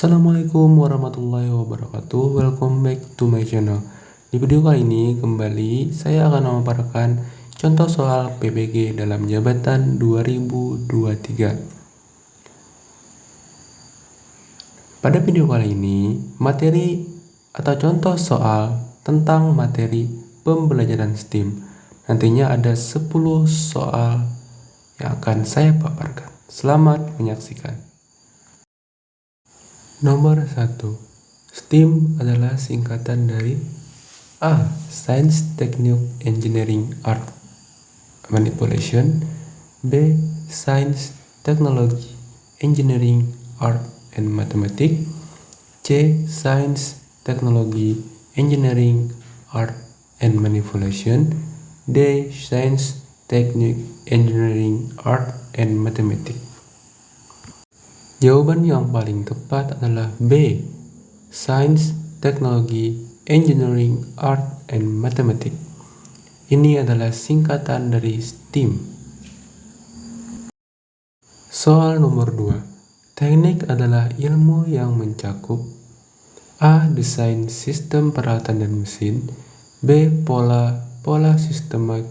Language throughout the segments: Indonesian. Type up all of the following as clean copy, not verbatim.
Assalamualaikum warahmatullahi wabarakatuh. Welcome back to my channel. Di video kali ini kembali saya akan memaparkan contoh soal PBG dalam jabatan 2023. Pada video kali ini materi atau contoh soal tentang materi pembelajaran STEAM. Nantinya ada 10 soal yang akan saya paparkan. Selamat menyaksikan. Nomor 1. STEAM adalah singkatan dari A. Science, Technique, Engineering, Art, Manipulation. B. Science, Technology, Engineering, Art, and Mathematics. C. Science, Technology, Engineering, Art, and Manipulation. D. Science, Technique, Engineering, Art, and Mathematics. Jawaban yang paling tepat adalah B. Science, Technology, Engineering, Art, and Mathematics. Ini adalah singkatan dari STEAM. Soal nomor 2. Teknik adalah ilmu yang mencakup A. Desain sistem peralatan dan mesin. B. Pola sistemik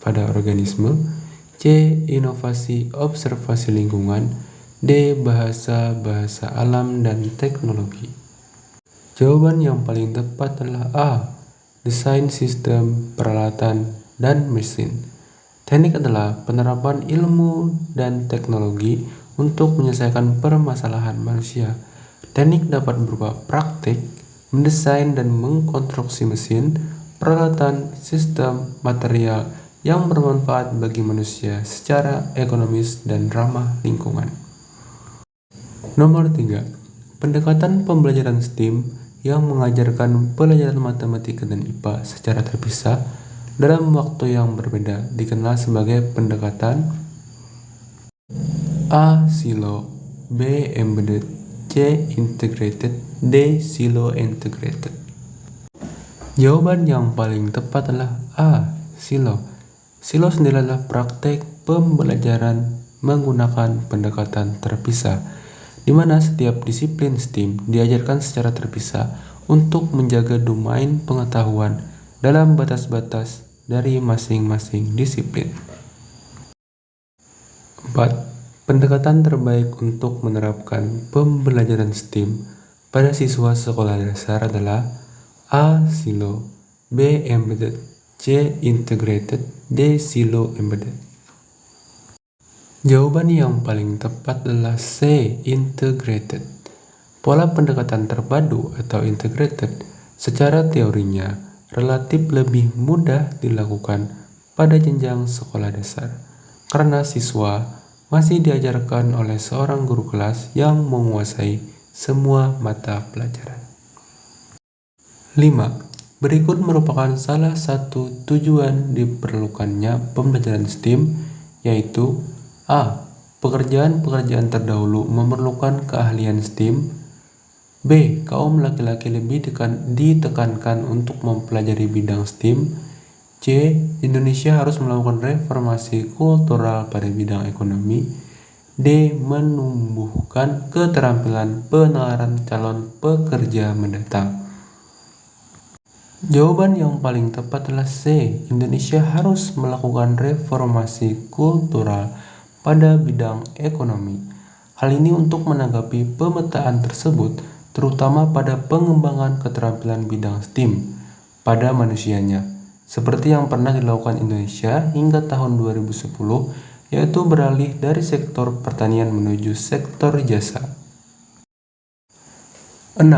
pada organisme. C. Inovasi observasi lingkungan. D. Bahasa alam dan teknologi. Jawaban yang paling tepat adalah A. Desain sistem peralatan dan mesin. Teknik adalah penerapan ilmu dan teknologi untuk menyelesaikan permasalahan manusia. Teknik dapat berupa praktik, mendesain dan mengkonstruksi mesin, peralatan, sistem, material yang bermanfaat bagi manusia secara ekonomis dan ramah lingkungan. Nomor 3. Pendekatan pembelajaran STEAM yang mengajarkan pelajaran matematika dan IPA secara terpisah dalam waktu yang berbeda dikenal sebagai pendekatan A. Silo, B. Embedded, C. Integrated, D. Silo Integrated. Jawaban yang paling tepat adalah A. Silo. Silo sendiri adalah praktek pembelajaran menggunakan pendekatan terpisah, di mana setiap disiplin STEAM diajarkan secara terpisah untuk menjaga domain pengetahuan dalam batas-batas dari masing-masing disiplin. 4. Pendekatan terbaik untuk menerapkan pembelajaran STEAM pada siswa sekolah dasar adalah A. Silo, B. Embedded, C. Integrated, D. Silo Embedded. Jawaban yang paling tepat adalah C. Integrated. Pola pendekatan terpadu atau integrated secara teorinya relatif lebih mudah dilakukan pada jenjang sekolah dasar karena siswa masih diajarkan oleh seorang guru kelas yang menguasai semua mata pelajaran. 5. Berikut merupakan salah satu tujuan diperlukannya pembelajaran STEAM, yaitu A. Pekerjaan-pekerjaan terdahulu memerlukan keahlian STEAM. B. Kaum laki-laki lebih ditekankan untuk mempelajari bidang STEAM. C. Indonesia harus melakukan reformasi kultural pada bidang ekonomi. D. Menumbuhkan keterampilan penalaran calon pekerja mendatang. Jawaban yang paling tepat adalah C. Indonesia harus melakukan reformasi kultural pada bidang ekonomi. Hal ini untuk menanggapi pemetaan tersebut, terutama pada pengembangan keterampilan bidang STEAM pada manusianya, seperti yang pernah dilakukan Indonesia hingga tahun 2010, yaitu beralih dari sektor pertanian menuju sektor jasa. 6.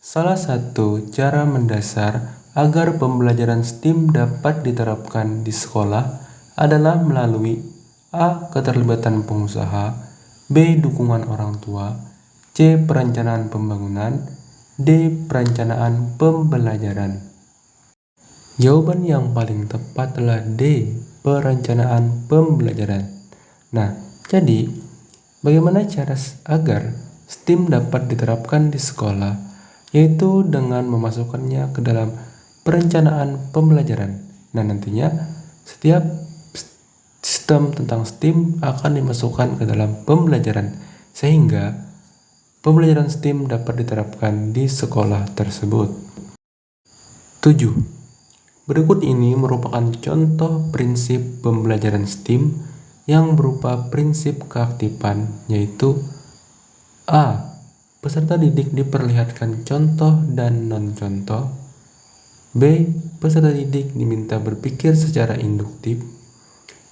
Salah satu cara mendasar agar pembelajaran STEAM dapat diterapkan di sekolah adalah melalui A. Keterlibatan pengusaha, B. Dukungan orang tua, C. Perencanaan pembangunan, D. Perencanaan pembelajaran. Jawaban yang paling tepat adalah D. Perencanaan pembelajaran. Nah, jadi bagaimana cara agar STEAM dapat diterapkan di sekolah? Yaitu dengan memasukkannya ke dalam perencanaan pembelajaran. Nah, nantinya setiap sistem tentang STEAM akan dimasukkan ke dalam pembelajaran sehingga pembelajaran STEAM dapat diterapkan di sekolah tersebut. 7. Berikut ini merupakan contoh prinsip pembelajaran STEAM yang berupa prinsip keaktifan, yaitu A. Peserta didik diperlihatkan contoh dan non-contoh. B. Peserta didik diminta berpikir secara induktif.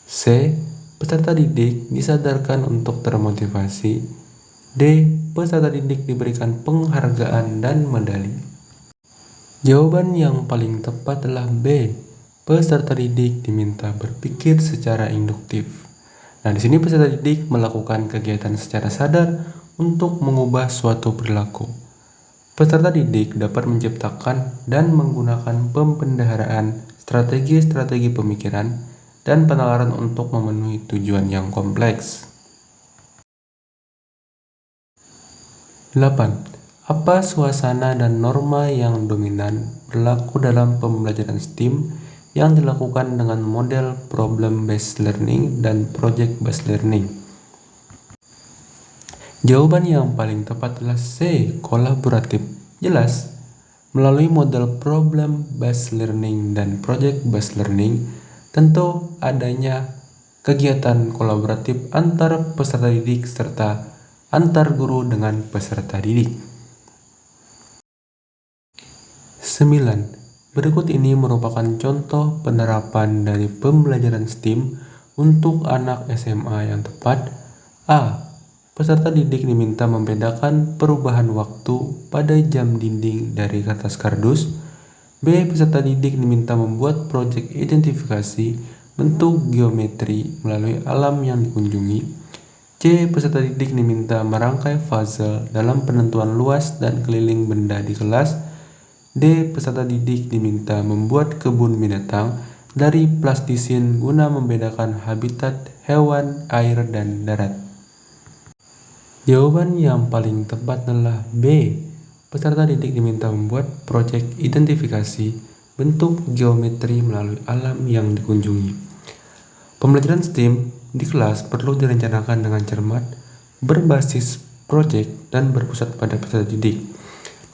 C. Peserta didik disadarkan untuk termotivasi. D. Peserta didik diberikan penghargaan dan medali. Jawaban yang paling tepat adalah B. Peserta didik diminta berpikir secara induktif. Nah, di sini peserta didik melakukan kegiatan secara sadar untuk mengubah suatu perilaku. Peserta didik dapat menciptakan dan menggunakan pembendaharaan strategi-strategi pemikiran dan penalaran untuk memenuhi tujuan yang kompleks. 8. Apa suasana dan norma yang dominan berlaku dalam pembelajaran STEAM yang dilakukan dengan model problem-based learning dan project-based learning? Jawaban yang paling tepat adalah C. Kolaboratif. Jelas, melalui model problem-based learning dan project-based learning, tentu adanya kegiatan kolaboratif antar peserta didik serta antar guru dengan peserta didik. 9. Berikut ini merupakan contoh penerapan dari pembelajaran STEAM untuk anak SMA yang tepat. A. Peserta didik diminta membedakan perubahan waktu pada jam dinding dari kertas kardus. B. Peserta didik diminta membuat proyek identifikasi bentuk geometri melalui alam yang dikunjungi. C. Peserta didik diminta merangkai puzzle dalam penentuan luas dan keliling benda di kelas. D. Peserta didik diminta membuat kebun binatang dari plastisin guna membedakan habitat hewan, air, dan darat. Jawaban yang paling tepat adalah B. Peserta didik diminta membuat proyek identifikasi bentuk geometri melalui alam yang dikunjungi. Pembelajaran STEAM di kelas perlu direncanakan dengan cermat, berbasis proyek, dan berpusat pada peserta didik,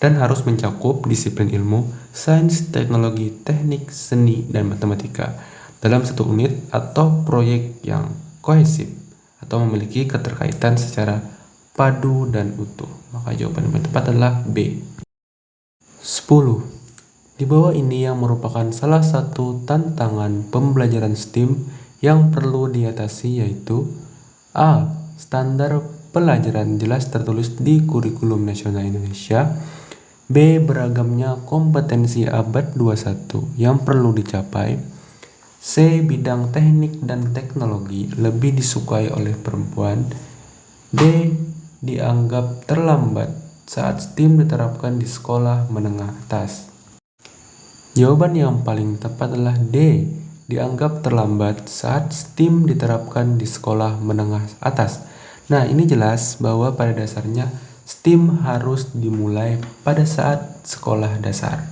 dan harus mencakup disiplin ilmu, sains, teknologi, teknik, seni, dan matematika dalam satu unit atau proyek yang kohesif atau memiliki keterkaitan secara padu dan utuh. Maka jawaban yang tepat adalah B. 10. Di bawah ini yang merupakan salah satu tantangan pembelajaran STEAM yang perlu diatasi, yaitu A. Standar pelajaran jelas tertulis di Kurikulum Nasional Indonesia. B. Beragamnya kompetensi abad 21 yang perlu dicapai. C. Bidang teknik dan teknologi lebih disukai oleh perempuan. D. Dianggap terlambat saat STEAM diterapkan di sekolah menengah atas. Jawaban yang paling tepat adalah D. Dianggap terlambat saat STEAM diterapkan di sekolah menengah atas. Nah, ini jelas bahwa pada dasarnya STEAM harus dimulai pada saat sekolah dasar.